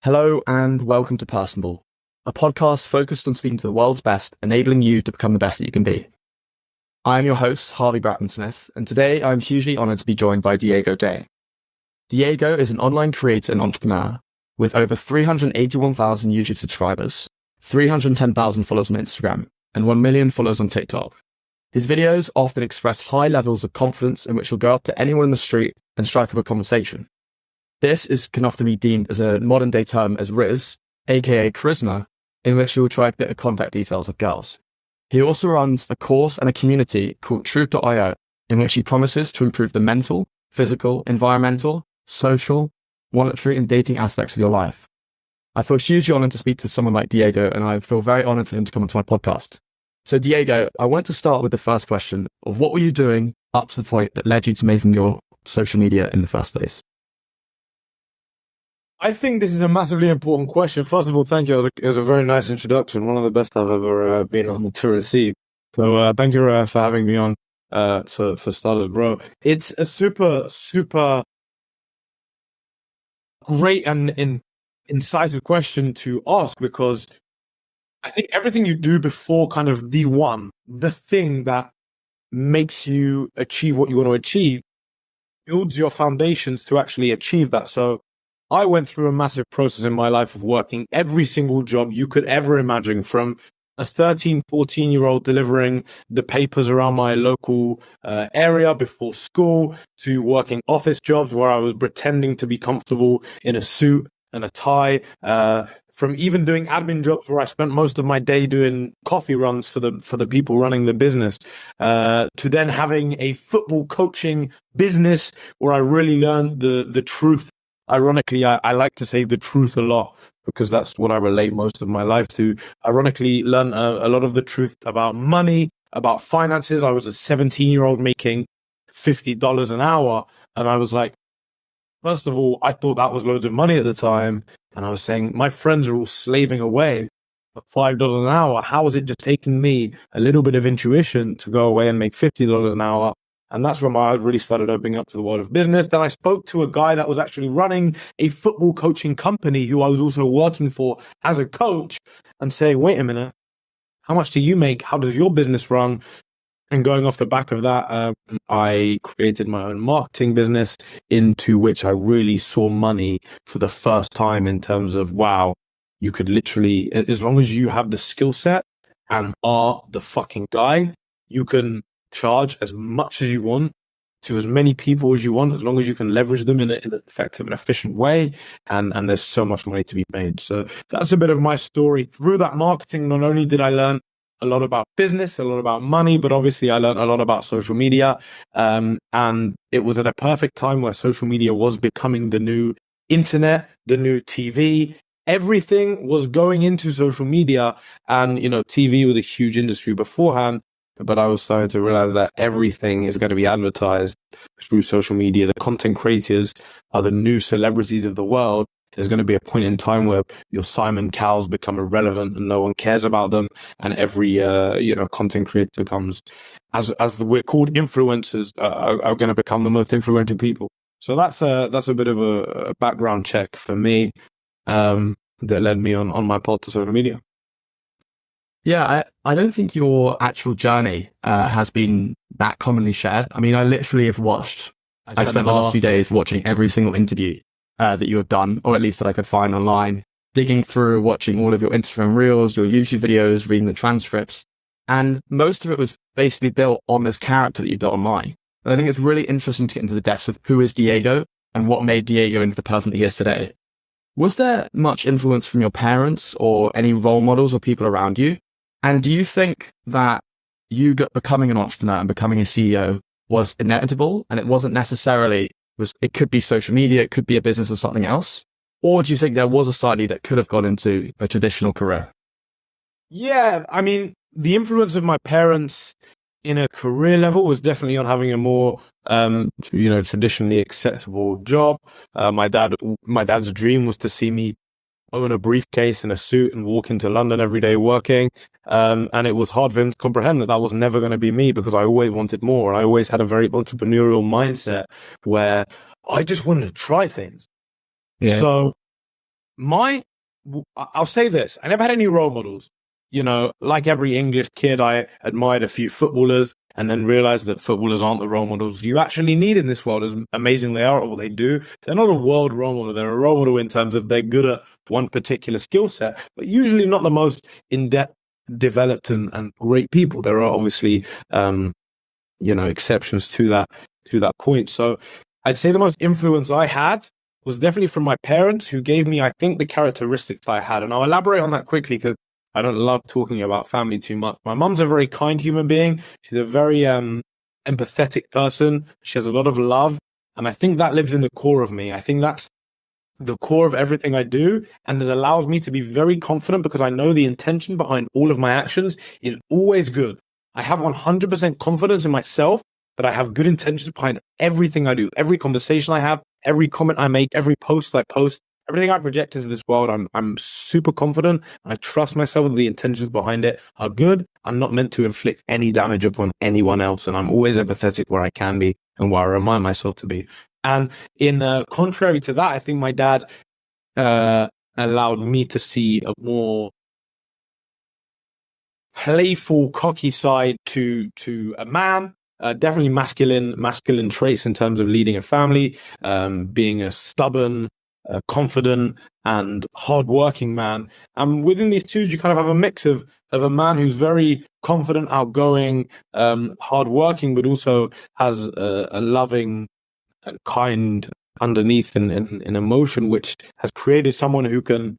Hello and welcome to Personable, a podcast focused on speaking to the world's best, enabling you to become the best that you can be. I am your host, Harvey Bracken-Smith, and today I'm hugely honored to be joined by Diego Day. Diego is an online creator and entrepreneur with over 381,000 YouTube subscribers, 310,000 followers on Instagram, and 1 million followers on TikTok. His videos often express high levels of confidence in which he'll go up to anyone in the street and strike up a conversation. This can often be deemed as a modern day term as Rizz, aka charisma, in which he will try to get the contact details of girls. He also runs a course and a community called Truth.io, in which he promises to improve the mental, physical, environmental, social, monetary, and dating aspects of your life. I feel hugely honored to speak to someone like Diego, and I feel very honored for him to come onto my podcast. So Diego, I want to start with the first question of what were you doing up to the point that led you to making your social media in the first place? I think this is a massively important question. First of all, thank you. It was a very nice introduction. One of the best I've ever been on to receive. So thank you for having me on for starters, bro. It's a super great and incisive question to ask, because I think everything you do before kind of the thing that makes you achieve what you want to achieve, builds your foundations to actually achieve that. So I went through a massive process in my life of working every single job you could ever imagine, from a 13, 14-year-old delivering the papers around my local area before school, to working office jobs where I was pretending to be comfortable in a suit and a tie, from even doing admin jobs where I spent most of my day doing coffee runs for the people running the business, to then having a football coaching business where I really learned the truth. Ironically, I like to say the truth a lot because that's what I relate most of my life to. Ironically, learn a lot of the truth about money, about finances. I was a 17-year-old making $50 an hour. And I was like, first of all, I thought that was loads of money at the time. And I was saying, my friends are all slaving away at $5 an hour. How is it just taking me a little bit of intuition to go away and make $50 an hour? And that's when my eyes really started opening up to the world of business. Then I spoke to a guy that was actually running a football coaching company who I was also working for as a coach, and saying, wait a minute, how much do you make? How does your business run? And going off the back of that, I created my own marketing business, into which I really saw money for the first time, in terms of, wow, you could literally, as long as you have the skill set and are the fucking guy, you can charge as much as you want to as many people as you want, as long as you can leverage them in an effective and efficient way. And there's so much money to be made. So that's a bit of my story. Through that marketing, not only did I learn a lot about business, a lot about money, but obviously I learned a lot about social media. And it was at a perfect time where social media was becoming the new internet, the new TV. Everything was going into social media, and, TV was a huge industry beforehand. But I was starting to realize that everything is going to be advertised through social media. The content creators are the new celebrities of the world. There's going to be a point in time where your Simon Cowells become irrelevant and no one cares about them. And every, content creator becomes, as we're called, influencers, are going to become the most influential people. So that's a bit of a background check for me, that led me on my path to social media. Yeah, I don't think your actual journey has been that commonly shared. I mean, I literally have I spent the last few days watching every single interview that you have done, or at least that I could find online, digging through, watching all of your Instagram reels, your YouTube videos, reading the transcripts. And most of it was basically built on this character that you built online. And I think it's really interesting to get into the depths of who is Diego and what made Diego into the person that he is today. Was there much influence from your parents or any role models or people around you? And do you think that you becoming an entrepreneur and becoming a CEO was inevitable, and it wasn't necessarily, it could be social media, it could be a business or something else? Or do you think there was a side that could have gone into a traditional career? Yeah, I mean, the influence of my parents in a career level was definitely on having a more, traditionally acceptable job. My dad's dream was to see me own a briefcase and a suit and walk into London every day working. And it was hard for him to comprehend that was never going to be me, because I always wanted more. I always had a very entrepreneurial mindset where I just wanted to try things. Yeah. So I'll say this. I never had any role models. Like every English kid, I admired a few footballers and then realized that footballers aren't the role models you actually need in this world, as amazing they are at what they do. They're not a world role model. They're a role model in terms of they're good at one particular skill set, but usually not the most in-depth, developed and great people. There are obviously, exceptions to that point. So I'd say the most influence I had was definitely from my parents, who gave me, I think, the characteristics I had. And I'll elaborate on that quickly because I don't love talking about family too much. My mum's a very kind human being. She's a very empathetic person. She has a lot of love. And I think that lives in the core of me. I think that's the core of everything I do. And it allows me to be very confident because I know the intention behind all of my actions is always good. I have 100% confidence in myself that I have good intentions behind everything I do. Every conversation I have, every comment I make, every post I post, everything I project into this world, I'm super confident. I trust myself that the intentions behind it are good. I'm not meant to inflict any damage upon anyone else. And I'm always empathetic where I can be and where I remind myself to be. And in contrary to that, I think my dad allowed me to see a more playful, cocky side to a man. Definitely masculine traits in terms of leading a family, being a stubborn, confident and hardworking man. And within these two, you kind of have a mix of a man who's very confident, outgoing, hardworking, but also has a loving, kind underneath an emotion, which has created someone who can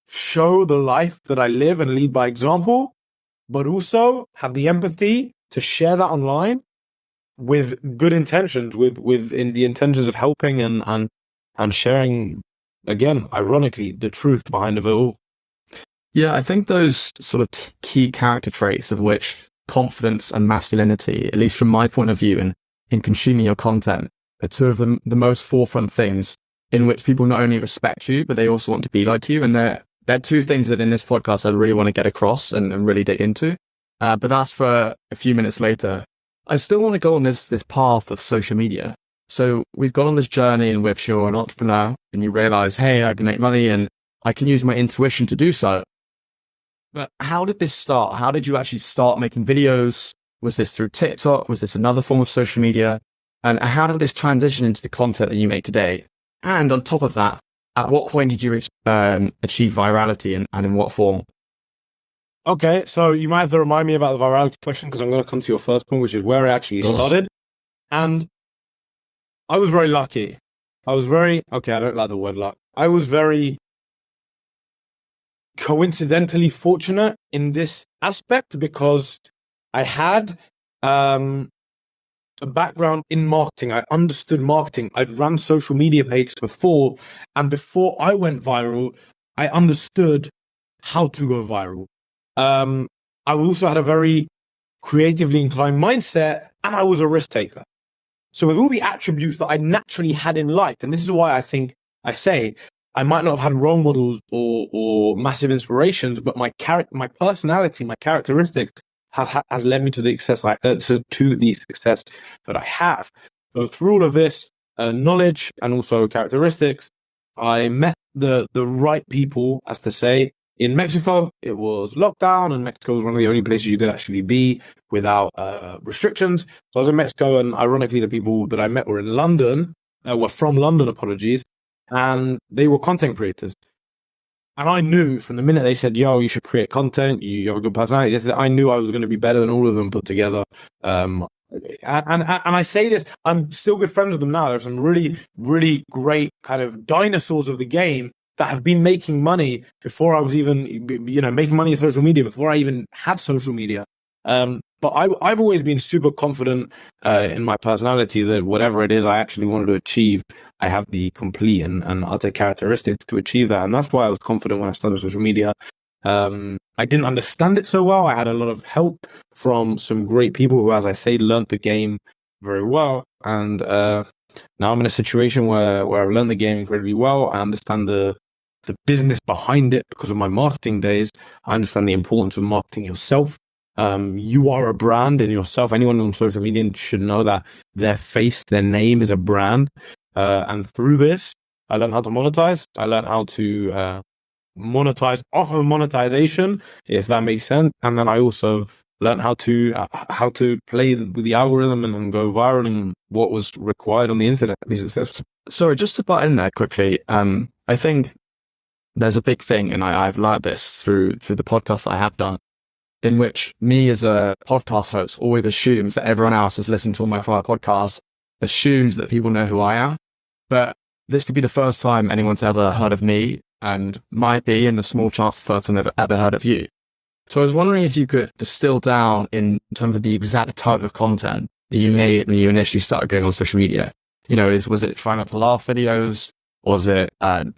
show the life that I live and lead by example, but also have the empathy to share that online with good intentions, with in the intentions of helping and sharing, again, ironically, the truth behind it all. Yeah, I think those sort of key character traits, of which confidence and masculinity, at least from my point of view in consuming your content, are two of the most forefront things in which people not only respect you, but they also want to be like you. And they're two things that in this podcast I really want to get across and really dig into. But that's for a few minutes later. I still want to go on this path of social media. So we've gone on this journey in which you're an entrepreneur and you realize, hey, I can make money and I can use my intuition to do so. But how did this start? How did you actually start making videos? Was this through TikTok? Was this another form of social media? And how did this transition into the content that you make today? And on top of that, at what point did you achieve virality and in what form? Okay, so you might have to remind me about the virality question because I'm going to come to your first point, which is where I actually started. And I was very lucky. I don't like the word luck. I was very coincidentally fortunate in this aspect because I had a background in marketing. I understood marketing. I'd run social media pages before, and before I went viral, I understood how to go viral. I also had a very creatively inclined mindset, and I was a risk taker. So with all the attributes that I naturally had in life, and this is why I think I say I might not have had role models or massive inspirations, but my personality, my characteristics has led me to the success that I have. So through all of this knowledge and also characteristics, I met the right people, as to say. In Mexico, it was lockdown, and Mexico was one of the only places you could actually be without restrictions. So I was in Mexico, and ironically, the people that I met were in London, were from London, apologies, and they were content creators. And I knew from the minute they said, yo, you should create content, you have a good personality, I knew I was going to be better than all of them put together. And I say this, I'm still good friends with them now. There's some really, really great kind of dinosaurs of the game that have been making money before I was even, making money in social media, before I even had social media. But I've always been super confident in my personality that whatever it is I actually wanted to achieve, I have the complete and utter characteristics to achieve that. And that's why I was confident when I started social media. I didn't understand it so well. I had a lot of help from some great people who, as I say, learned the game very well. And now I'm in a situation where I've learned the game incredibly well. I understand the business behind it because of my marketing days. I understand the importance of marketing yourself. You are a brand in yourself. Anyone on social media should know that their face, their name is a brand. And through this, I learned how to monetize. I learned how to monetize off of monetization, if that makes sense. And then I also learned how to play with the algorithm and go viral and what was required on the internet to be successful. Sorry, just to butt in there quickly. I think there's a big thing, and I've learned this through the podcast that I have done, in which me as a podcast host always assumes that everyone else has listened to all my prior podcasts, assumes that people know who I am. But this could be the first time anyone's ever heard of me, and might be in the small chance the first time I've ever heard of you. So I was wondering if you could distill down in terms of the exact type of content that you made when you initially started going on social media. You know, was it trying not to laugh videos? Was it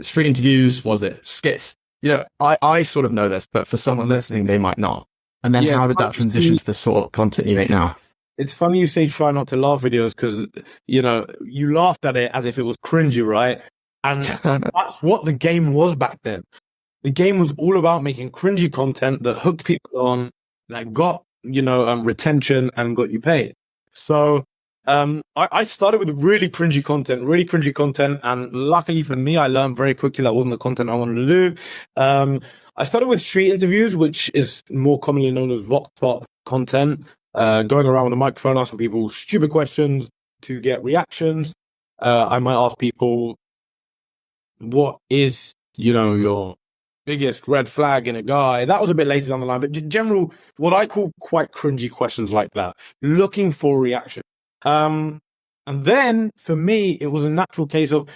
street interviews? Was it skits? You know, I sort of know this, but for someone listening, they might not. And then how did that transition to the sort of content you make now? It's funny you say try not to laugh videos because, you know, you laughed at it as if it was cringy, right? And that's what the game was back then. The game was all about making cringy content that hooked people on, that got, retention and got you paid. So I started with really cringy content. And luckily for me, I learned very quickly that wasn't the content I wanted to do. I started with street interviews, which is more commonly known as Vox Pop content, going around with a microphone, asking people stupid questions to get reactions. I might ask people, what is, your biggest red flag in a guy? That was a bit later down the line, but general, what I call quite cringy questions like that, looking for reaction. And then for me, it was a natural case of,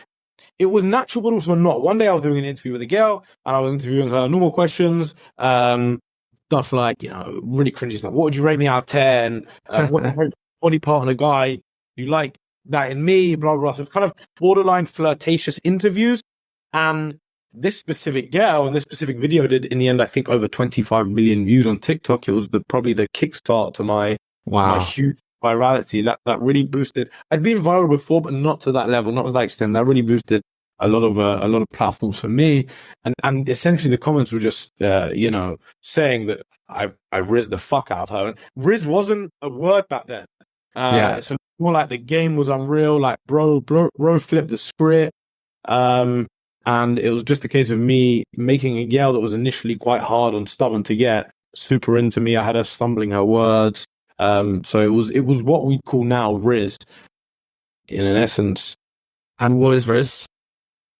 it was natural, but also not. One day I was doing an interview with a girl and I was interviewing her normal questions, stuff like, really cringy stuff. What would you rate me out of 10? What body part on a guy you like that in me? Blah, blah, blah. So it's kind of borderline flirtatious interviews. And this specific girl and this specific video did, in the end, I think over 25 million views on TikTok. It was probably the kickstart to my huge virality. That really boosted. I'd been viral before, but not to that level, not to that extent. That really boosted a lot of platforms for me. And essentially the comments were just, saying that I Rizz the fuck out of her. Rizz wasn't a word back then. So more like the game was unreal, like bro flipped the script. And it was just a case of me making a girl that was initially quite hard and stubborn to get super into me. I had her stumbling her words. So it was what we call now Rizz in an essence. And what is Rizz?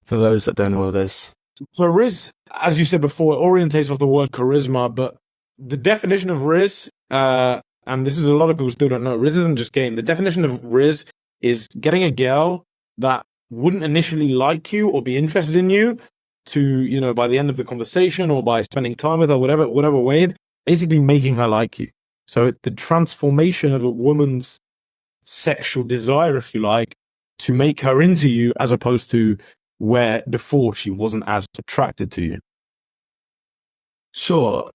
For those that don't know what it is. So Rizz, as you said before, it orientates off the word charisma, but the definition of Rizz, and this is a lot of people still don't know, Rizz isn't just game. The definition of Rizz is getting a girl that wouldn't initially like you or be interested in you to, by the end of the conversation or by spending time with her, whatever way, basically making her like you. So the transformation of a woman's sexual desire, if you like, to make her into you as opposed to where before she wasn't as attracted to you. Sure.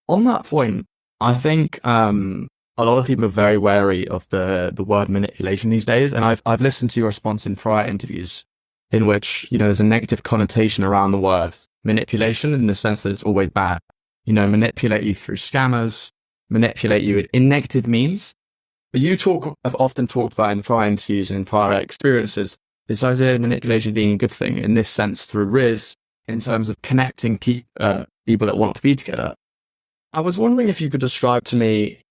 On that point, I think a lot of people are very wary of the word manipulation these days. And I've listened to your response in prior interviews in which, there's a negative connotation around the word manipulation in the sense that it's always bad. Manipulate you through scammers, manipulate you in negative means. But you have often talked about in prior interviews and in prior experiences, this idea of manipulation being a good thing in this sense through Rizz in terms of connecting people that want to be together. I was wondering if you could describe to me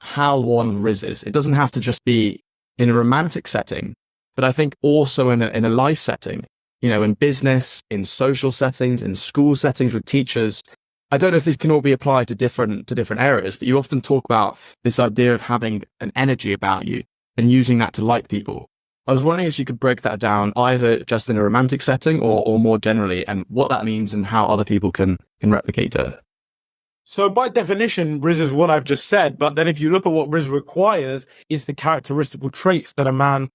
how one Rizz is. It doesn't have to just be in a romantic setting, but I think also in a life setting, in business, in social settings, in school settings with teachers. I don't know if these can all be applied to different areas, but you often talk about this idea of having an energy about you and using that to like people. I was wondering if you could break that down either just in a romantic setting or more generally, and what that means and how other people can replicate it. So by definition, Rizz is what I've just said. But then if you look at what Rizz requires, is the characteristical traits that a man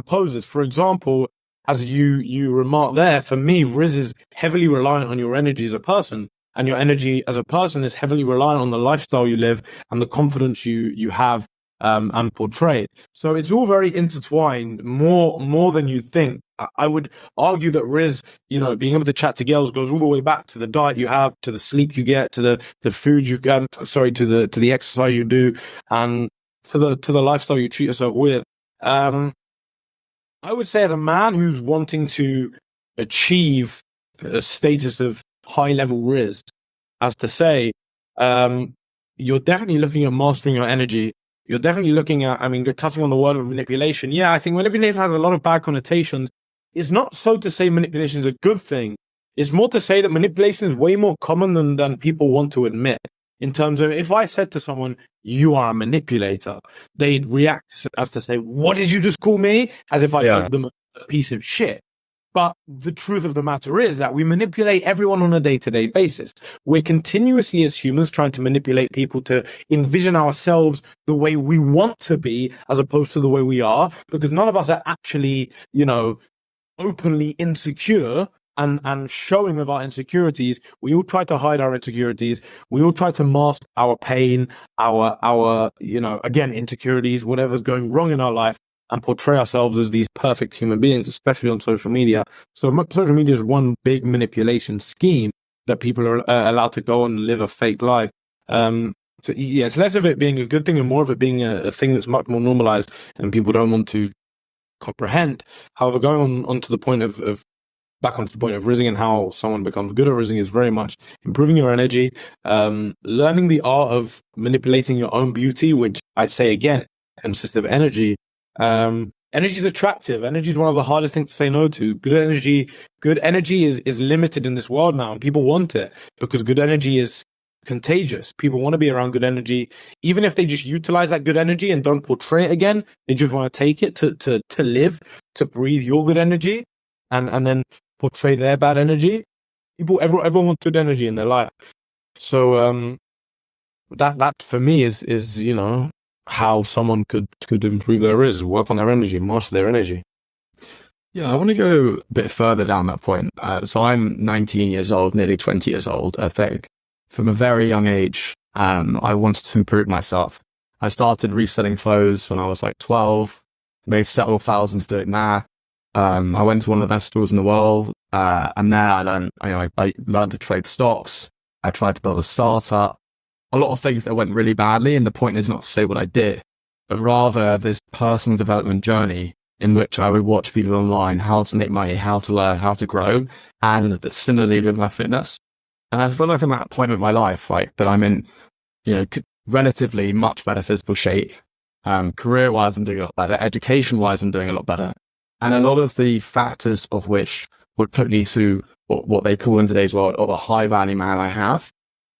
poses. For example, as you remarked there, for me, Rizz is heavily reliant on your energy as a person. And your energy as a person is heavily reliant on the lifestyle you live and the confidence you have and portray. So it's all very intertwined, more than you think. I would argue that Rizz, being able to chat to girls goes all the way back to the diet you have, to the sleep you get, to the food you get, to the exercise you do, and to the lifestyle you treat yourself with. I I would say as a man who's wanting to achieve a status of high-level Rizz, as to say, you're definitely looking at mastering your energy. You're definitely looking at, I mean, you're touching on the word of manipulation. Yeah, I think manipulation has a lot of bad connotations. It's not so to say manipulation is a good thing. It's more to say that manipulation is way more common than people want to admit. In terms of, if I said to someone, you are a manipulator, they'd react as to say, what did you just call me? As if I called them a piece of shit. But the truth of the matter is that we manipulate everyone on a day-to-day basis. We're continuously, as humans, trying to manipulate people to envision ourselves the way we want to be, as opposed to the way we are, because none of us are actually, openly insecure and showing of our insecurities. We all try to hide our insecurities. We all try to mask our pain, our again, insecurities, whatever's going wrong in our life, and portray ourselves as these perfect human beings, especially on social media. So social media is one big manipulation scheme that people are allowed to go and live a fake life. So yeah, it's less of it being a good thing and more of it being a thing that's much more normalized and people don't want to comprehend. However, going on to the point of back onto the point of rizzing and how someone becomes good at rizzing is very much improving your energy, learning the art of manipulating your own beauty, which I'd say again consists of energy. Energy is attractive. Energy is one of the hardest things to say no to. Good energy is limited in this world now, and people want it because good energy is contagious. People want to be around good energy, even if they just utilize that good energy and don't portray it again. They just want to take it to live, to breathe your good energy, and then portray their bad energy. Everyone wants good energy in their life. So that for me is how someone could improve their Rizz, work on their energy, master their energy. Yeah, I want to go a bit further down that point. So I'm 19 years old, nearly 20 years old, I think. From a very young age, I wanted to improve myself. I started reselling clothes when I was like 12, made several thousands doing that. I went to one of the best stores in the world, and there I learned, I learned to trade stocks. I tried to build a startup. A lot of things that went really badly, and the point is not to say what I did, but rather this personal development journey in which I would watch videos online, how to make money, how to learn, how to grow, and similarly with my fitness. And I feel like I'm at a point in my life, like that I'm in, relatively much better physical shape. Career-wise, I'm doing a lot better. Education-wise, I'm doing a lot better. And a lot of the factors of which would put me through what they call in today's world of a high-value man I have.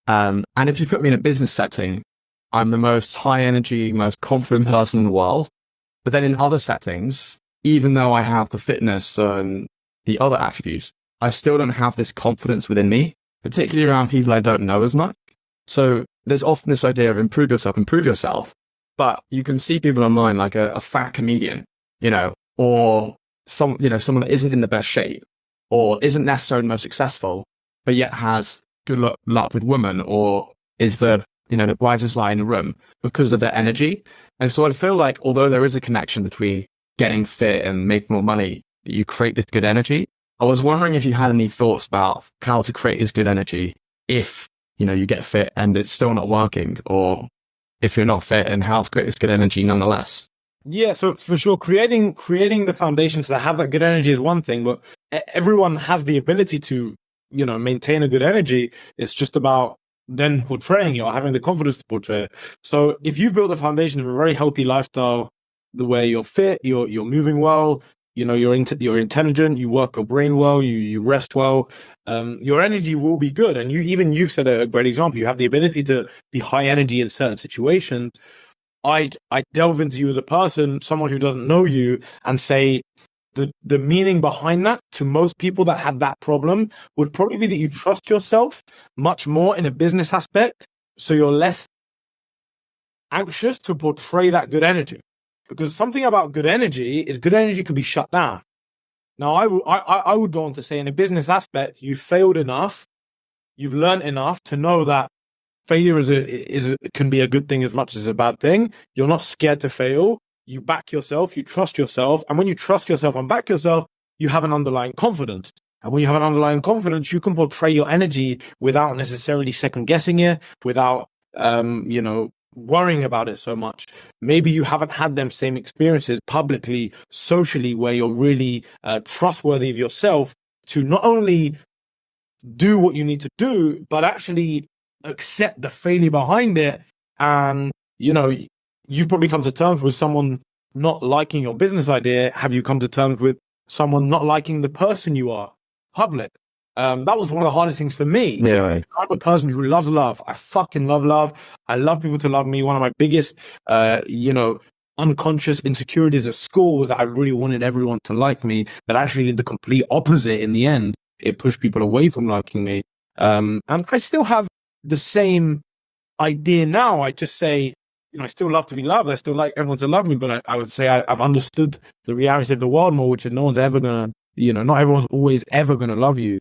And if you put me in a business setting, I'm the most high energy, most confident person in the world. But then in other settings, even though I have the fitness and the other attributes, I still don't have this confidence within me, particularly around people I don't know as much. So there's often this idea of improve yourself. But you can see people online like a fat comedian, or someone that isn't in the best shape or isn't necessarily the most successful, but yet has good luck with women, or is the brightest light in the room because of their energy. And so I feel like although there is a connection between getting fit and making more money, you create this good energy. I was wondering if you had any thoughts about how to create this good energy if, you get fit and it's still not working, or if you're not fit and how to create this good energy nonetheless. Yeah, so for sure, creating the foundations that have that good energy is one thing, but everyone has the ability to maintain a good energy. It's just about then portraying it or having the confidence to portray it. So if you've built a foundation of a very healthy lifestyle, the way you're fit, you're moving well, you're intelligent, you work your brain well, you rest well, your energy will be good. And you've set a great example. You have the ability to be high energy in certain situations. I delve into you as a person, someone who doesn't know you, and say, the meaning behind that to most people that have that problem would probably be that you trust yourself much more in a business aspect. So you're less anxious to portray that good energy, because something about good energy is good energy can be shut down. Now, I would go on to say in a business aspect, you've failed enough. You've learned enough to know that failure can be a good thing as much as a bad thing. You're not scared to fail. You back yourself, you trust yourself. And when you trust yourself and back yourself, you have an underlying confidence. And when you have an underlying confidence, you can portray your energy without necessarily second guessing it, without, worrying about it so much. Maybe you haven't had them same experiences publicly, socially, where you're really trustworthy of yourself to not only do what you need to do, but actually accept the failure behind it. And, you've probably come to terms with someone not liking your business idea. Have you come to terms with someone not liking the person you are public? That was one of the hardest things for me. Yeah. I'm a person who loves love. I fucking love love. I love people to love me. One of my biggest, unconscious insecurities at school was that I really wanted everyone to like me, but actually did the complete opposite in the end. It pushed people away from liking me. And I still have the same idea now. I just say, I still love to be loved. I still like everyone to love me, but I would say I've understood the reality of the world more, which is no one's ever going to, not everyone's always ever going to love you.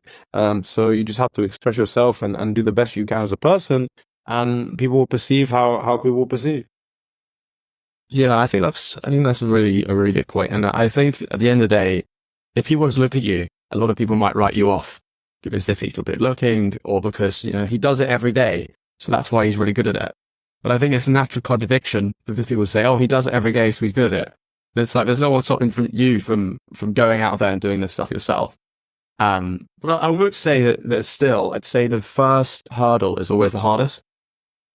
So you just have to express yourself and do the best you can as a person, and people will perceive how people will perceive. Yeah, I think that's a really good point. And I think at the end of the day, if people just look at you, a lot of people might write you off because they think you're good looking, or because, he does it every day, so that's why he's really good at it. But I think it's a natural contradiction because people say, oh, he does it every day, so he's good at it. It's like there's no one stopping you from going out there and doing this stuff yourself. But I would say that still, I'd say the first hurdle is always the hardest.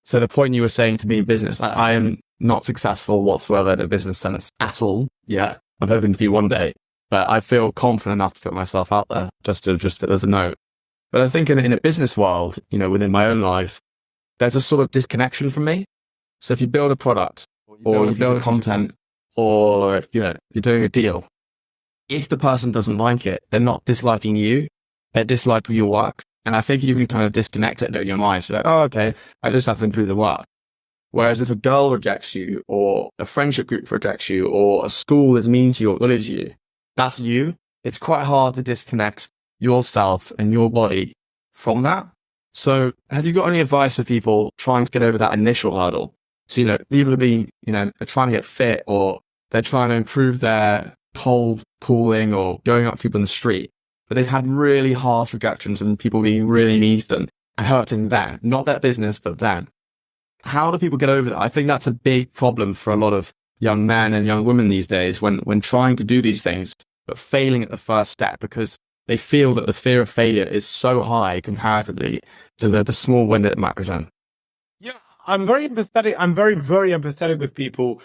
So the point you were saying to me in business, I am not successful whatsoever in a business sense at all yet. I'm hoping to be one day, but I feel confident enough to put myself out there just as a note. But I think in a business world, within my own life, there's a sort of disconnection from me. So if you build a product or you build content, or, you're doing a deal, if the person doesn't like it, they're not disliking you, they're disliking your work. And I think you can kind of disconnect it in your mind. So like, oh, okay, I just have to improve the work. Whereas if a girl rejects you, or a friendship group rejects you, or a school is mean to you or bullies you, that's you. It's quite hard to disconnect yourself and your body from that. So have you got any advice for people trying to get over that initial hurdle? So, people be, they're trying to get fit, or they're trying to improve their cold calling, or going up to people in the street, but they've had really harsh rejections and people being really mean to them and hurting them, not their business, but them. How do people get over that? I think that's a big problem for a lot of young men and young women these days when trying to do these things, but failing at the first step because they feel that the fear of failure is so high comparatively to the small win that it might present. Yeah, I'm very empathetic. I'm very, very empathetic with people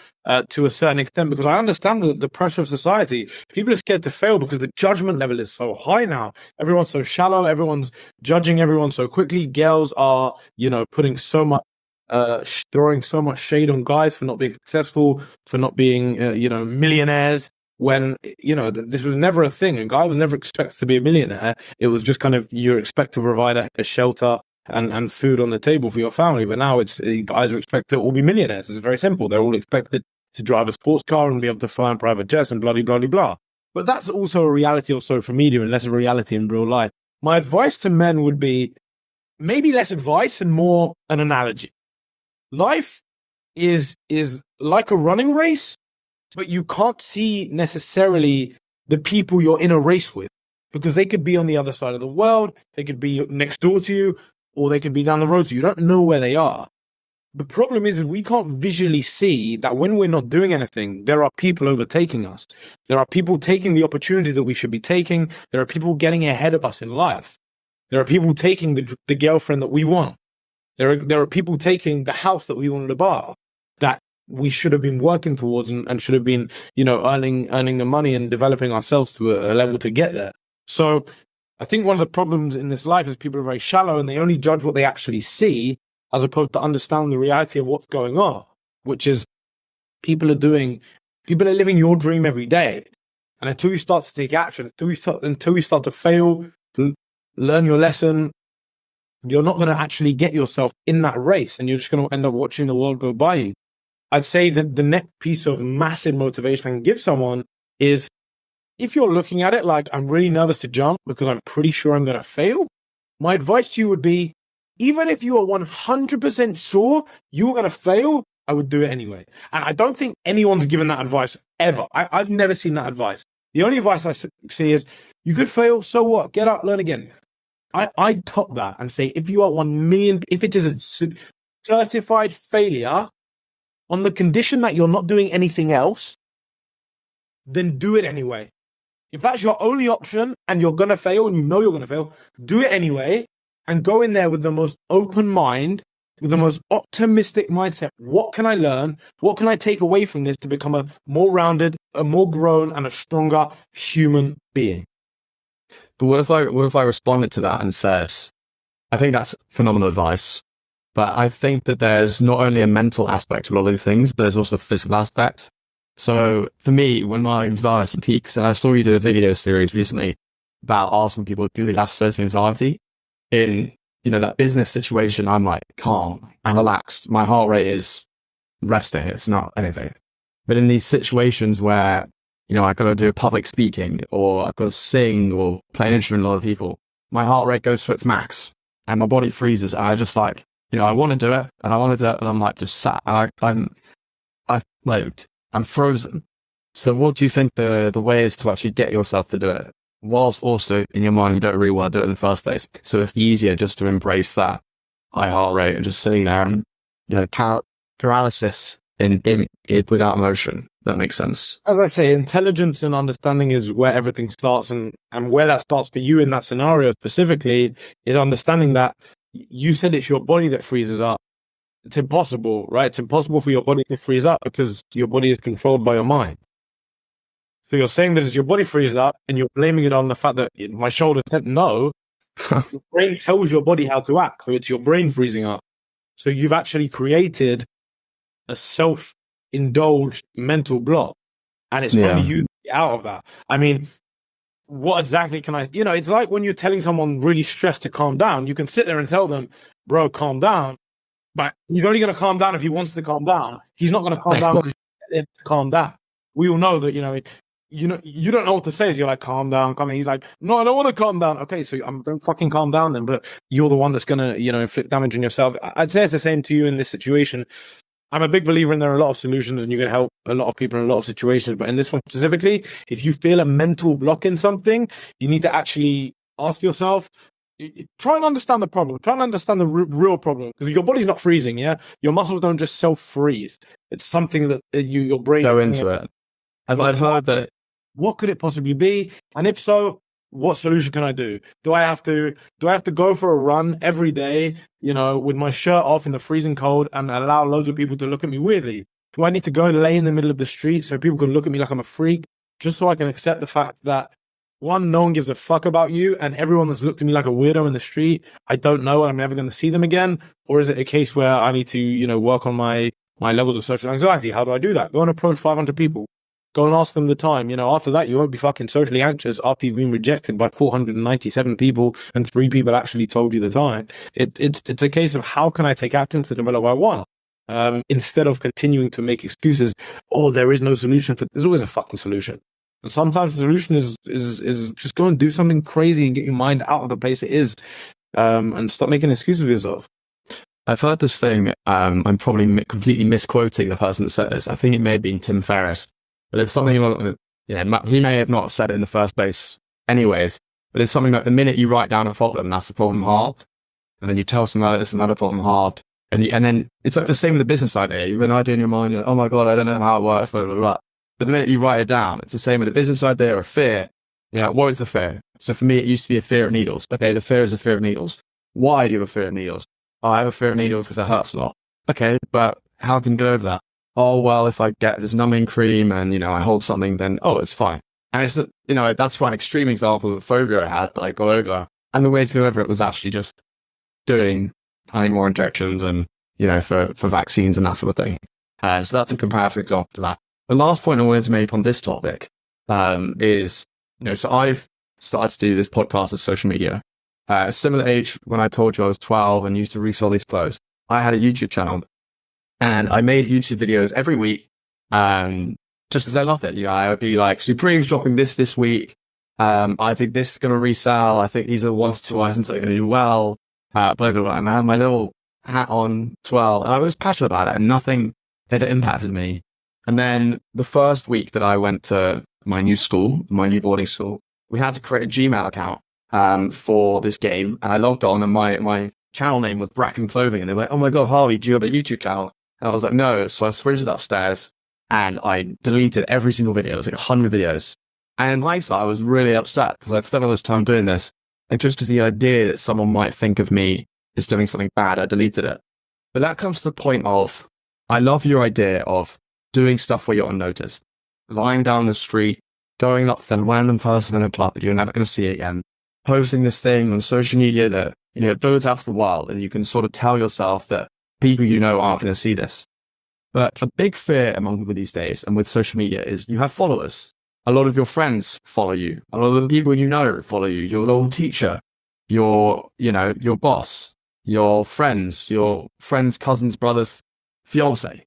to a certain extent, because I understand the pressure of society. People are scared to fail because the judgment level is so high now. Everyone's so shallow. Everyone's judging everyone so quickly. Girls are, putting so much, throwing so much shade on guys for not being successful, for not being, millionaires. When, this was never a thing. A guy was never expected to be a millionaire. It was just kind of, you're expected to provide a shelter and food on the table for your family. But now guys are expected to all be millionaires. It's very simple. They're all expected to drive a sports car and be able to fly in private jets and blah, blah, blah, blah. But that's also a reality of social media and less a reality in real life. My advice to men would be maybe less advice and more an analogy. Life is like a running race, but you can't see necessarily the people you're in a race with, because they could be on the other side of the world, they could be next door to you, or they could be down the road to you. You don't know where they are. The problem is we can't visually see that when we're not doing anything, there are people overtaking us. There are people taking the opportunity that we should be taking. There are people getting ahead of us in life. There are people taking the girlfriend that we want. There are people taking the house that we wanted to buy, that we should have been working towards and should have been, earning the money and developing ourselves to a level to get there. So I think one of the problems in this life is people are very shallow and they only judge what they actually see, as opposed to understand the reality of what's going on, which is people are living your dream every day. And until you start to take action, until you start to fail, learn your lesson, you're not going to actually get yourself in that race, and you're just going to end up watching the world go by you. I'd say that the next piece of massive motivation I can give someone is, if you're looking at it like, I'm really nervous to jump because I'm pretty sure I'm going to fail, my advice to you would be, even if you are 100% sure you're going to fail, I would do it anyway. And I don't think anyone's given that advice ever. I've never seen that advice. The only advice I see is, you could fail, so what? Get up, learn again. I top that and say, if you are 1 million, if it is a certified failure, on the condition that you're not doing anything else, then do it anyway. If that's your only option and you're going to fail and you know you're going to fail, do it anyway and go in there with the most open mind, with the most optimistic mindset. What can I learn? What can I take away from this to become a more rounded, a more grown, and a stronger human being? But what if I responded to that and said, I think that's phenomenal advice, but I think that there's not only a mental aspect to a lot of things, but there's also a physical aspect. So for me, when my anxiety peaks, and I saw you do a video series recently about asking people, do they have social anxiety? In, that business situation, I'm like calm and relaxed. My heart rate is resting. It's not anything. But in these situations where, I got to do public speaking or I've got to sing or play an instrument with a lot of people, my heart rate goes to its max and my body freezes. And I just like, I want to do it and I want to do it. And I'm like, just sat. I'm frozen. So what do you think the way is to actually get yourself to do it? Whilst also in your mind, you don't really want to do it in the first place. So it's easier just to embrace that high heart rate and just sitting there and, paralysis in it without emotion. That makes sense. As I say, intelligence and understanding is where everything starts. And where that starts for you in that scenario specifically is understanding that you said it's your body that freezes up. It's impossible, right? It's impossible for your body to freeze up because your body is controlled by your mind. So you're saying that it's your body freezes up and you're blaming it on the fact that my shoulders tend. No, your brain tells your body how to act. So it's your brain freezing up. So you've actually created a self-indulged mental block. And it's only you to get out of that. I mean, what exactly can I, it's like when you're telling someone really stressed to calm down, you can sit there and tell them, bro, calm down. But he's only going to calm down if he wants to calm down. He's not going to calm down because you to calm down. We all know that, you don't know what to say. So you're like, calm down, calm down. He's like, no, I don't want to calm down. Okay, so don't fucking calm down then. But you're the one that's going to, inflict damage on yourself. I'd say it's the same to you in this situation. I'm a big believer in there are a lot of solutions and you can help a lot of people in a lot of situations. But in this one specifically, if you feel a mental block in something, you need to actually ask yourself, try and understand the problem. Try and understand the real problem. Because your body's not freezing, yeah? Your muscles don't just self-freeze. It's something that your brain... Go into it. I've heard that... What could it possibly be? And if so, what solution can I do? Do I have to go for a run every day, with my shirt off in the freezing cold and allow loads of people to look at me weirdly? Do I need to go and lay in the middle of the street so people can look at me like I'm a freak? Just so I can accept the fact that, one, no one gives a fuck about you, and everyone that's looked at me like a weirdo in the street, I don't know, and I'm never going to see them again? Or is it a case where I need to, work on my levels of social anxiety? How do I do that? Go and approach 500 people. Go and ask them the time. After that, you won't be fucking socially anxious after you've been rejected by 497 people and 3 people actually told you the time. It's a case of how can I take action to develop what I want? Instead of continuing to make excuses, there is no solution. There's always a fucking solution. And sometimes the solution is just go and do something crazy and get your mind out of the place it is, and stop making excuses for yourself. I've heard this thing. I'm probably completely misquoting the person that said this. I think it may have been Tim Ferriss. But it's something, he may have not said it in the first place anyways, but it's something like the minute you write down a problem, that's the problem halved. And then you tell someone it's another problem halved. And then it's like the same with the business idea. You have an idea in your mind, you're like, oh my God, I don't know how it works, blah, blah, blah. But the minute you write it down, it's the same with a business idea or fear. What is the fear? So for me, it used to be a fear of needles. Okay, the fear is a fear of needles. Why do you have a fear of needles? Oh, I have a fear of needles because it hurts a lot. Okay, but how can you get over that? Oh, well, if I get this numbing cream and, I hold something, then, it's fine. And it's, that's one extreme example of a phobia I had that I got over. And the way to get over it was actually just having more injections and, for vaccines and that sort of thing. So that's a comparative example to that. The last point I wanted to make on this topic, is, so I've started to do this podcast of social media. Similar age when I told you I was 12 and used to resell these clothes. I had a YouTube channel. And I made YouTube videos every week, just because I love it. I would be like, Supreme's dropping this week. I think this is going to resell. I think these are the 1 to 2 items that are going to do well. Blah, blah, blah. And I had my little hat on 12. And I was passionate about it and nothing had impacted me. And then the first week that I went to my new school, my new boarding school, we had to create a Gmail account, for this game. And I logged on and my channel name was Bracken Clothing. And they were like, oh my God, Harvey, do you have a YouTube channel? And I was like, no. So I sprinted upstairs and I deleted every single video. It was like 100 videos. And in hindsight, I was really upset because I'd spent all this time doing this. And just the idea that someone might think of me as doing something bad, I deleted it. But that comes to the point of, I love your idea of doing stuff where you're unnoticed. Lying down the street, going up to a random person in a club that you're never going to see again, posting this thing on social media that, it goes out to the world, and you can sort of tell yourself that people you know aren't going to see this. But a big fear among people these days, and with social media, is you have followers. A lot of your friends follow you. A lot of the people you know follow you. Your little teacher, your boss, your friends, cousins, brothers, fiance.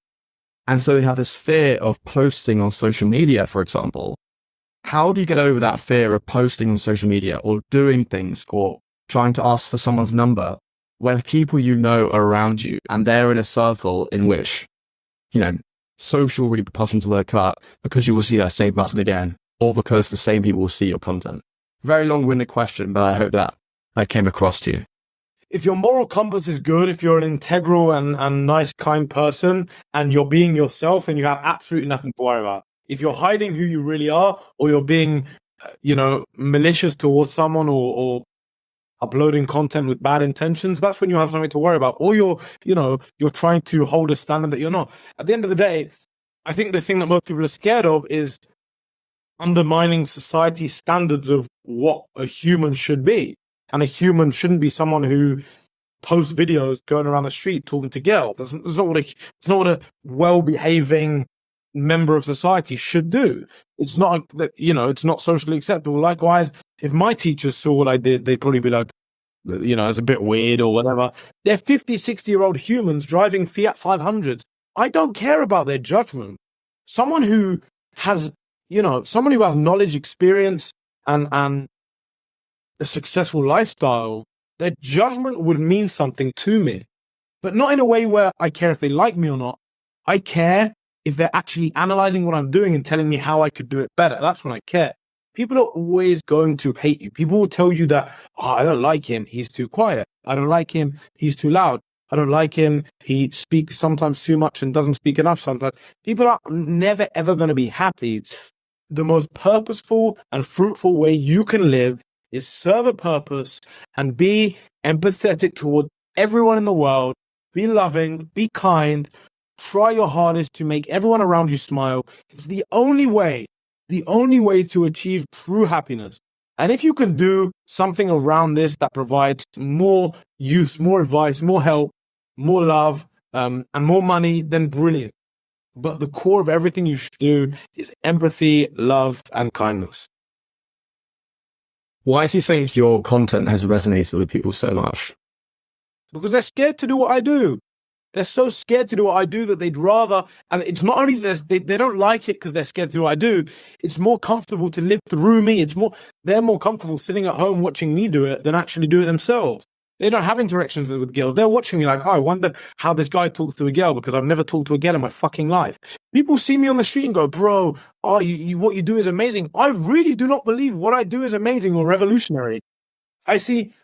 And so they have this fear of posting on social media, for example. How do you get over that fear of posting on social media or doing things or trying to ask for someone's number when people you know are around you and they're in a circle in which, social repercussions will occur because you will see that same person again or because the same people will see your content? Very long-winded question, but I hope that I came across to you. If your moral compass is good, if you're an integral and nice, kind person, and you're being yourself, and you have absolutely nothing to worry about. If you're hiding who you really are, or you're being, malicious towards someone, or uploading content with bad intentions, that's when you have something to worry about. Or you're trying to hold a standard that you're not. At the end of the day, I think the thing that most people are scared of is undermining society's standards of what a human should be. And a human shouldn't be someone who posts videos going around the street talking to girls. That's not what a well-behaving member of society should do. It's not it's not socially acceptable. Likewise, if my teachers saw what I did, they'd probably be like, it's a bit weird or whatever. They're 50, 60-year-old humans driving Fiat 500s. I don't care about their judgment. Someone who has knowledge, experience, and a successful lifestyle, their judgment would mean something to me, but not in a way where I care if they like me or not. I care if they're actually analyzing what I'm doing and telling me how I could do it better. That's when I care. People are always going to hate you. People will tell you that, I don't like him, he's too quiet. I don't like him, he's too loud. I don't like him, he speaks sometimes too much and doesn't speak enough sometimes. People are never, ever going to be happy. The most purposeful and fruitful way you can live is serve a purpose and be empathetic toward everyone in the world. Be loving, be kind, try your hardest to make everyone around you smile. It's the only way to achieve true happiness. And if you can do something around this that provides more use, more advice, more help, more love, and more money, then brilliant. But the core of everything you should do is empathy, love, and kindness. Why do you think your content has resonated with people so much? Because they're scared to do what I do. They're so scared to do what I do that they'd rather, and it's not only that they don't like it because they're scared to do what I do, it's more comfortable to live through me. They're more comfortable sitting at home watching me do it than actually do it themselves. They don't have interactions with girls. They're watching me like, I wonder how this guy talks to a girl because I've never talked to a girl in my fucking life. People see me on the street and go, bro, what you do is amazing. I really do not believe what I do is amazing or revolutionary. I see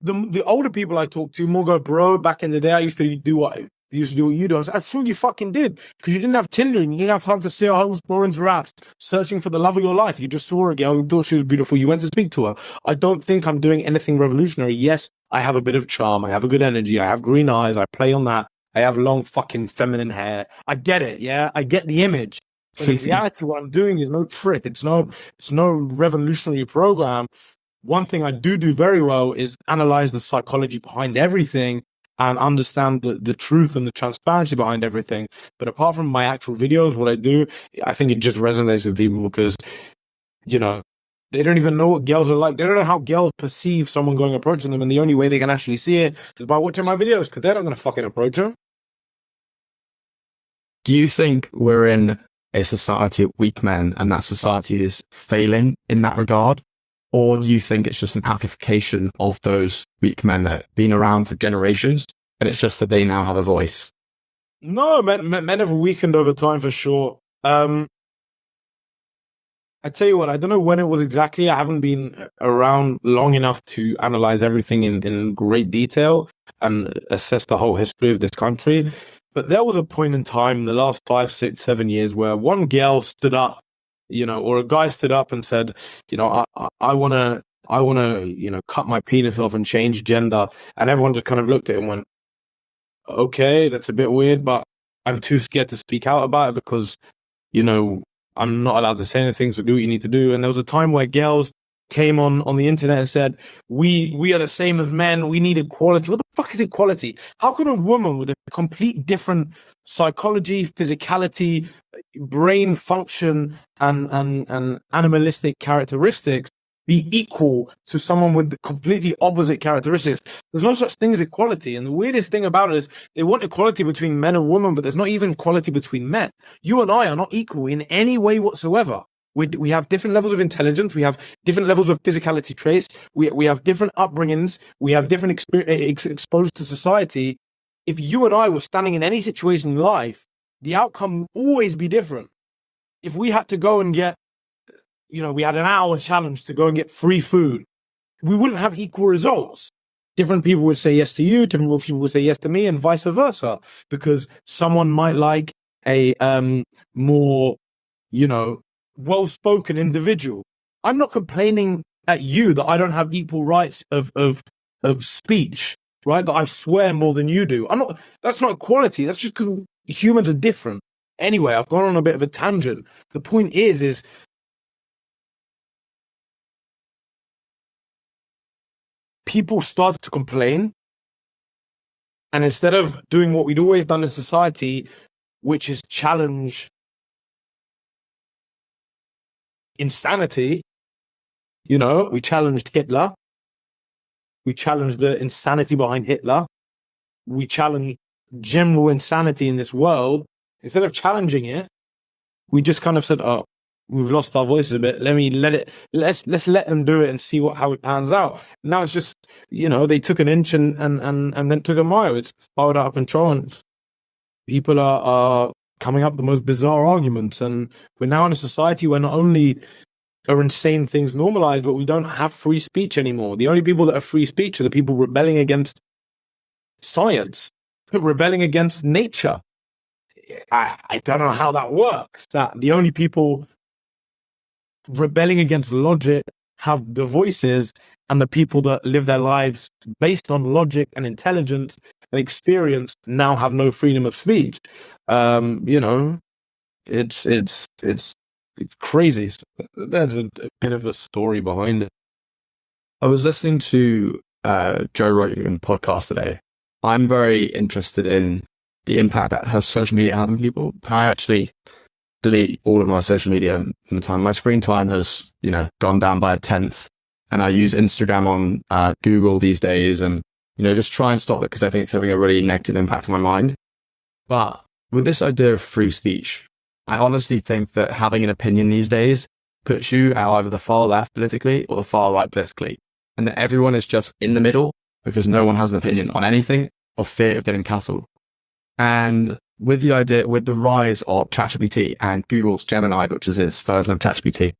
the older people I talk to more go, bro, back in the day, I used to do what you do. I was like, I'm sure you fucking did, because you didn't have Tinder and you didn't have time to sit at home exploring raps, searching for the love of your life. You just saw a girl and thought she was beautiful. You went to speak to her. I don't think I'm doing anything revolutionary. Yes, I have a bit of charm. I have a good energy. I have green eyes. I play on that. I have long fucking feminine hair. I get it. Yeah, I get the image. But in reality, what I'm doing is no trick. It's no revolutionary program. One thing I do very well is analyze the psychology behind everything and understand the truth and the transparency behind everything. But apart from my actual videos, what I do, I think it just resonates with people because, they don't even know what girls are like. They don't know how girls perceive someone approaching them. And the only way they can actually see it is by watching my videos, because they're not going to fucking approach them. Do you think we're in a society of weak men and that society is failing in that regard? Or do you think it's just an amplification of those weak men that have been around for generations and it's just that they now have a voice? No, men have weakened over time for sure. I tell you what, I don't know when it was exactly. I haven't been around long enough to analyze everything in great detail and assess the whole history of this country. But there was a point in time in the last 5, 6, 7 years where one girl stood up, or a guy stood up and said, I want to, cut my penis off and change gender. And everyone just kind of looked at it and went, okay, that's a bit weird, but I'm too scared to speak out about it because, I'm not allowed to say anything, so do what you need to do. And there was a time where girls came on the internet and said, we are the same as men, we need equality. What the fuck is equality? How can a woman with a complete different psychology, physicality, brain function, and animalistic characteristics be equal to someone with completely opposite characteristics? There's no such thing as equality. And the weirdest thing about it is they want equality between men and women, but there's not even equality between men. You and I are not equal in any way whatsoever. We have different levels of intelligence. We have different levels of physicality traits. We have different upbringings. We have different experience exposed to society. If you and I were standing in any situation in life, the outcome would always be different. If we had to go and get, we had an hour challenge to go and get free food, we wouldn't have equal results. Different people would say yes to you, different people would say yes to me, and vice versa, because someone might like a more, well-spoken individual. I'm not complaining at you that I don't have equal rights of speech, right? That I swear more than you do. That's not equality. That's just because humans are different. Anyway, I've gone on a bit of a tangent. The point is people started to complain, and instead of doing what we'd always done in society, which is challenge insanity, we challenged Hitler. We challenged the insanity behind Hitler. We challenged general insanity in this world. Instead of challenging it, we just kind of said, oh, we've lost our voices a bit. Let's let them do it and see how it pans out. Now it's just, they took an inch and then took a mile. It's spiraled out of control, and people are coming up with the most bizarre arguments. And we're now in a society where not only are insane things normalized, but we don't have free speech anymore. The only people that have free speech are the people rebelling against science, rebelling against nature. I don't know how that works. That the only people rebelling against logic have the voices, and the people that live their lives based on logic and intelligence and experience now have no freedom of speech. It's crazy. So there's a bit of a story behind it. I was listening to Joe Rogan podcast today. I'm very interested in the impact that has social media had on people. I actually delete all of my social media in the time. My screen time has, gone down by 1/10, and I use Instagram on Google these days, and just try and stop it because I think it's having a really negative impact on my mind. But with this idea of free speech, I honestly think that having an opinion these days puts you at either the far left politically or the far right politically, and that everyone is just in the middle because no one has an opinion on anything or fear of getting cancelled. And with the rise of ChatGPT and Google's Gemini, which is its version of ChatGPT,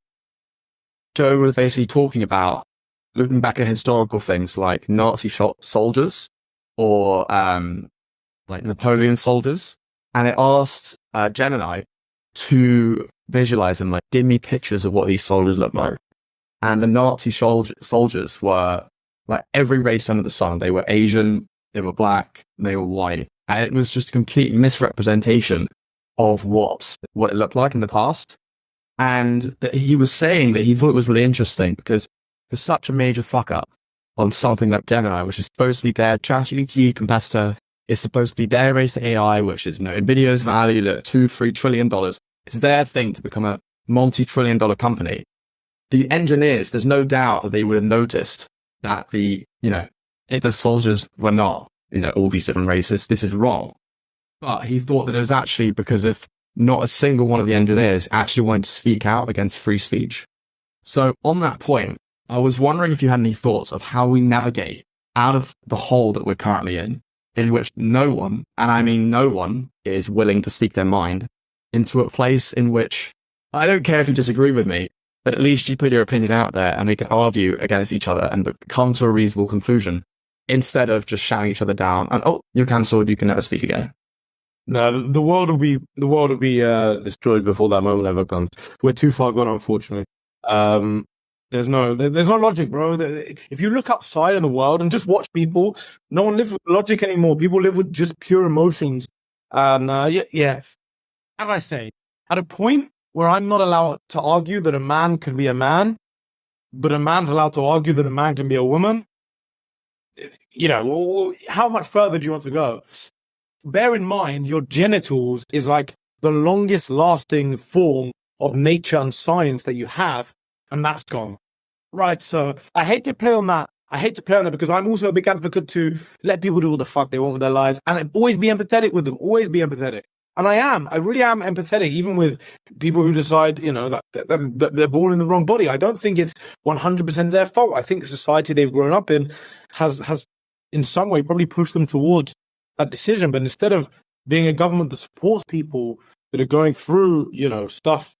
Joe was basically talking about looking back at historical things like Nazi soldiers or like Napoleon soldiers, and it asked Gemini to visualize them, like give me pictures of what these soldiers look like. And the Nazi soldiers were like every race under the sun. They were Asian, they were black, they were white. And it was just a complete misrepresentation of what it looked like in the past. And that he was saying that he thought it was really interesting because there's such a major fuck up on something like Gemini, which is supposed to be their ChatGPT competitor. It's supposed to be their race AI, which is, NVIDIA's valued at $2-3 trillion. It's their thing to become a multi-trillion-dollar company. The engineers, there's no doubt that they would have noticed that the soldiers were not, all these different races. This is wrong. But he thought that it was actually because if not a single one of the engineers actually wanted to speak out against free speech. So on that point, I was wondering if you had any thoughts of how we navigate out of the hole that we're currently in which no one, and I mean no one, is willing to speak their mind, into a place in which, I don't care if you disagree with me, but at least you put your opinion out there and we can argue against each other and come to a reasonable conclusion, instead of just shouting each other down and, oh, you're cancelled, you can never speak again. No, the world will be destroyed before that moment ever comes. We're too far gone, unfortunately. There's no logic, bro. If you look outside in the world and just watch people, no one lives with logic anymore. People live with just pure emotions. And yeah, as I say, at a point where I'm not allowed to argue that a man can be a man, but a man's allowed to argue that a man can be a woman, how much further do you want to go? Bear in mind, your genitals is like the longest lasting form of nature and science that you have, and that's gone. Right, so I hate to play on that. Because I'm also a big advocate to let people do what the fuck they want with their lives and always be empathetic with them, always be empathetic. And I really am empathetic, even with people who decide, that they're born in the wrong body. I don't think it's 100% their fault. I think the society they've grown up in has in some way probably pushed them towards that decision. But instead of being a government that supports people that are going through, stuff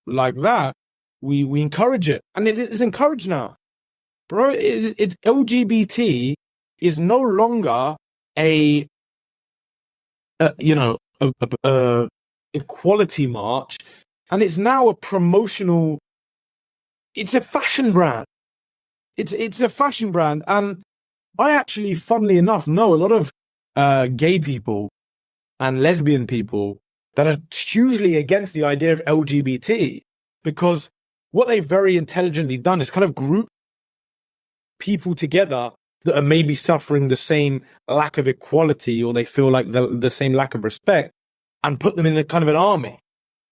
like that, we encourage it. And it is encouraged now. Bro, it's LGBT is no longer a equality march, and it's now a promotional. It's a fashion brand. It's a fashion brand, and I actually, funnily enough, know a lot of gay people and lesbian people that are hugely against the idea of LGBT, because what they've very intelligently done is kind of group people together that are maybe suffering the same lack of equality, or they feel like the same lack of respect, and put them in a kind of an army.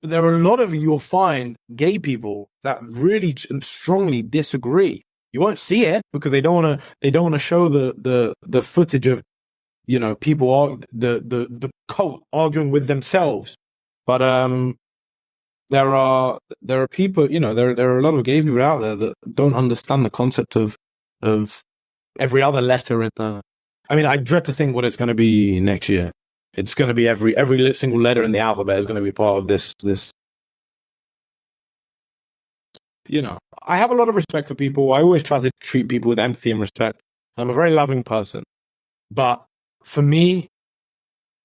But there are a lot of, you'll find, gay people that really and strongly disagree. You won't see it because they don't want to show the footage of, people the cult arguing with themselves. But there are people, there are a lot of gay people out there that don't understand the concept of every other letter in the. I mean, I dread to think what it's going to be next year. It's going to be every single letter in the alphabet is going to be part of this. I have a lot of respect for people. I always try to treat people with empathy and respect. I'm a very loving person. But for me,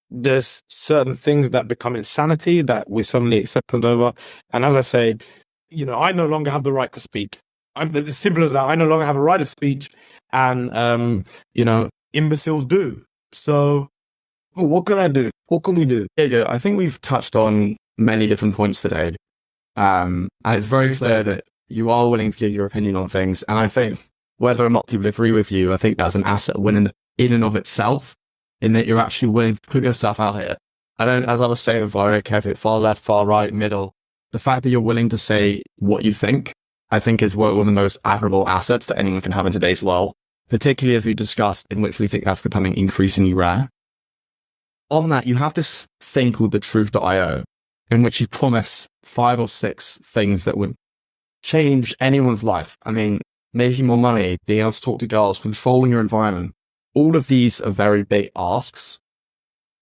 there's certain things that become insanity that we suddenly accept over. And as I say, I no longer have the right to speak. I'm as simple as that. I no longer have a right of speech, and imbeciles do. So, what can I do? What can we do? Yeah, I think we've touched on many different points today, and it's very clear that you are willing to give your opinion on things. And I think whether or not people agree with you, I think that's an asset in and of itself, in that you're actually willing to put yourself out here. I don't, as I was saying before, Kevin, far left, far right, middle. The fact that you're willing to say what you think, I think, is one of the most admirable assets that anyone can have in today's world, particularly as we discussed, in which we think that's becoming increasingly rare. On that, you have this thing called the truth.io, in which you promise 5 or 6 things that would change anyone's life. I mean, making more money, being able to talk to girls, controlling your environment. All of these are very big asks.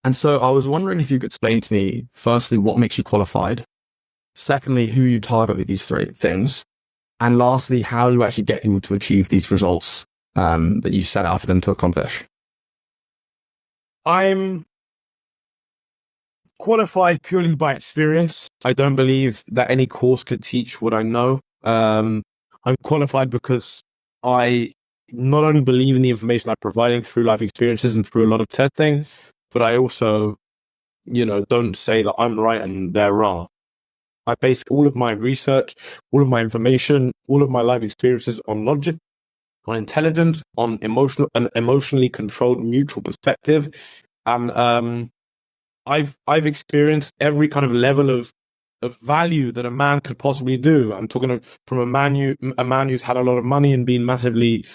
And so I was wondering if you could explain to me, firstly, what makes you qualified? Secondly, who you target with these 3 things? And lastly, how you actually get people to achieve these results that you set out for them to accomplish. I'm qualified purely by experience. I don't believe that any course could teach what I know. I'm qualified because I not only believe in the information I'm providing through life experiences and through a lot of testing, but I also, don't say that I'm right and they're wrong. I base all of my research, all of my information, all of my life experiences on logic, on intelligence, on emotionally controlled mutual perspective. And I've experienced every kind of level of value that a man could possibly do. I'm talking from a man who's had a lot of money and been massively,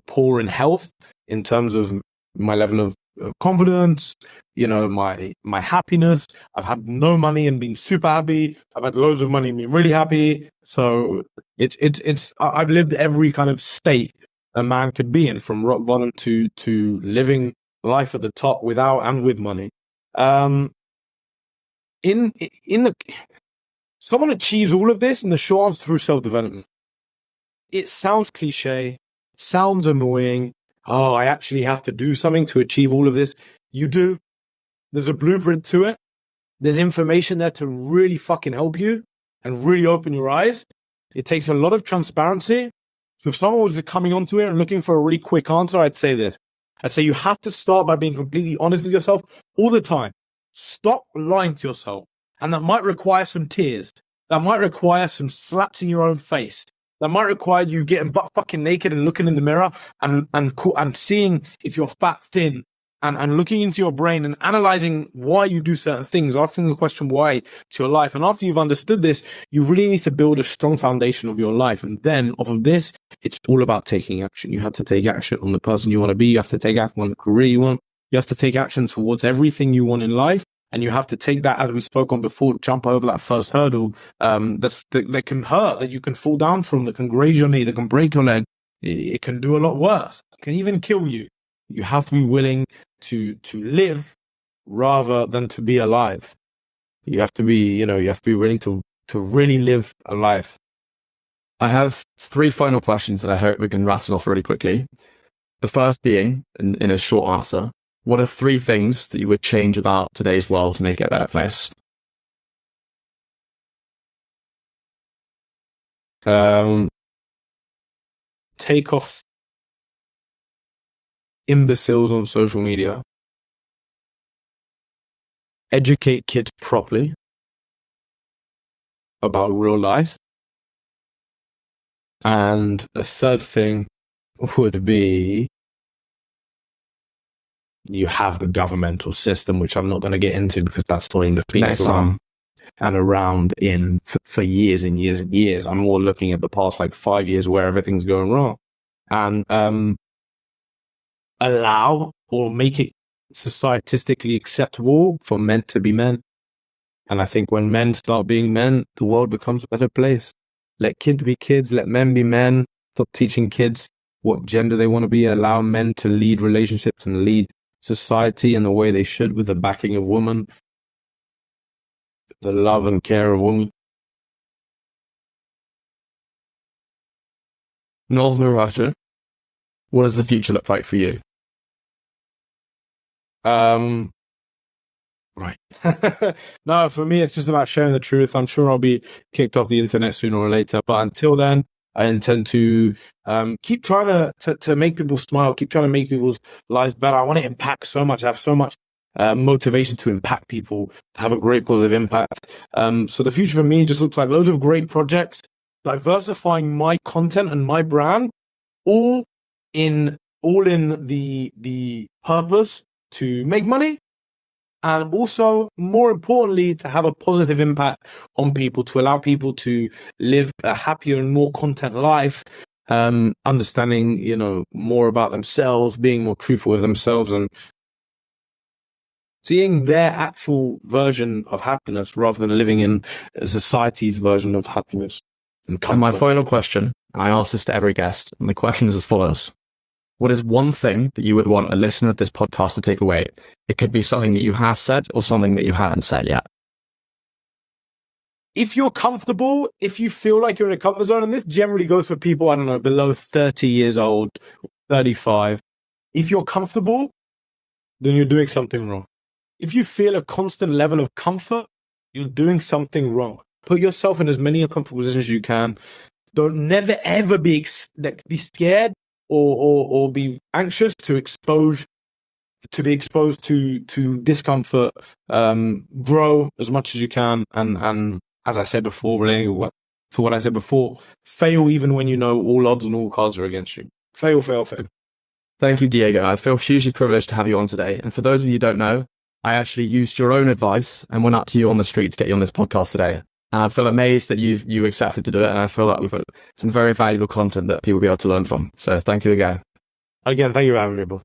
poor in health, in terms of my level of confidence, my happiness. I've had no money and been super happy. I've had loads of money and been really happy. So I've lived every kind of state a man could be in, from rock bottom to living life at the top without and with money. Someone achieves all of this in the short answer through self-development. It sounds cliche, sounds annoying. Oh, I actually have to do something to achieve all of this. You do. There's a blueprint to it. There's information there to really fucking help you and really open your eyes. It takes a lot of transparency. So if someone was coming onto it and looking for a really quick answer, I'd say this. I'd say you have to start by being completely honest with yourself all the time. Stop lying to yourself. And that might require some tears. That might require some slaps in your own face. That might require you getting butt fucking naked and looking in the mirror and seeing if you're fat, thin, and looking into your brain and analyzing why you do certain things, asking the question why to your life. And after you've understood this, you really need to build a strong foundation of your life. And then off of this, it's all about taking action. You have to take action on the person you want to be. You have to take action on the career you want. You have to take action towards everything you want in life. And you have to take that, as we spoke on before, jump over that first hurdle that can hurt, that you can fall down from, that can graze your knee, that can break your leg. It can do a lot worse. It can even kill you. You have to be willing to live rather than to be alive. You have to be willing to really live a life. I have 3 final questions that I hope we can rattle off really quickly. The first being, in a short answer, what are 3 things that you would change about today's world to make it a better place? Take off imbeciles on social media. Educate kids properly about real life. And the third thing would be, you have the governmental system, which I'm not going to get into because that's storing the people around and around for years and years and years. I'm more looking at the past 5 years where everything's going wrong, and allow or make it societistically acceptable for men to be men. And I think when men start being men, the world becomes a better place. Let kids be kids. Let men be men. Stop teaching kids what gender they want to be. Allow men to lead relationships and lead society in the way they should, with the backing of women, the love and care of women. Northern Russia, what does the future look like for you? Right. No, for me, it's just about sharing the truth. I'm sure I'll be kicked off the internet sooner or later, but until then, I intend to keep trying to make people smile, keep trying to make people's lives better. I want to impact so much. I have so much motivation to impact people, have a great positive impact. So the future for me just looks like loads of great projects, diversifying my content and my brand, all in the purpose to make money. And also, more importantly, to have a positive impact on people, to allow people to live a happier and more content life, understanding, more about themselves, being more truthful with themselves, and seeing their actual version of happiness rather than living in society's version of happiness. And my final question, I ask this to every guest, and the question is as follows. What is one thing that you would want a listener of this podcast to take away? It could be something that you have said or something that you haven't said yet. If you're comfortable, if you feel like you're in a comfort zone, and this generally goes for people, below 30 years old, 35. If you're comfortable, then you're doing something wrong. If you feel a constant level of comfort, you're doing something wrong. Put yourself in as many uncomfortable positions as you can. Don't never ever be scared or be anxious to be exposed to discomfort. Grow as much as you can, and as I said before, relating to what I said before, fail even when you know all odds and all cards are against you. Fail. Thank you, Diego. I feel hugely privileged to have you on today. And for those of you who don't know, I actually used your own advice and went up to you on the street to get you on this podcast today. And I feel amazed that you accepted to do it. And I feel like we've got some very valuable content that people will be able to learn from. So thank you again. Again, thank you for having me, bro.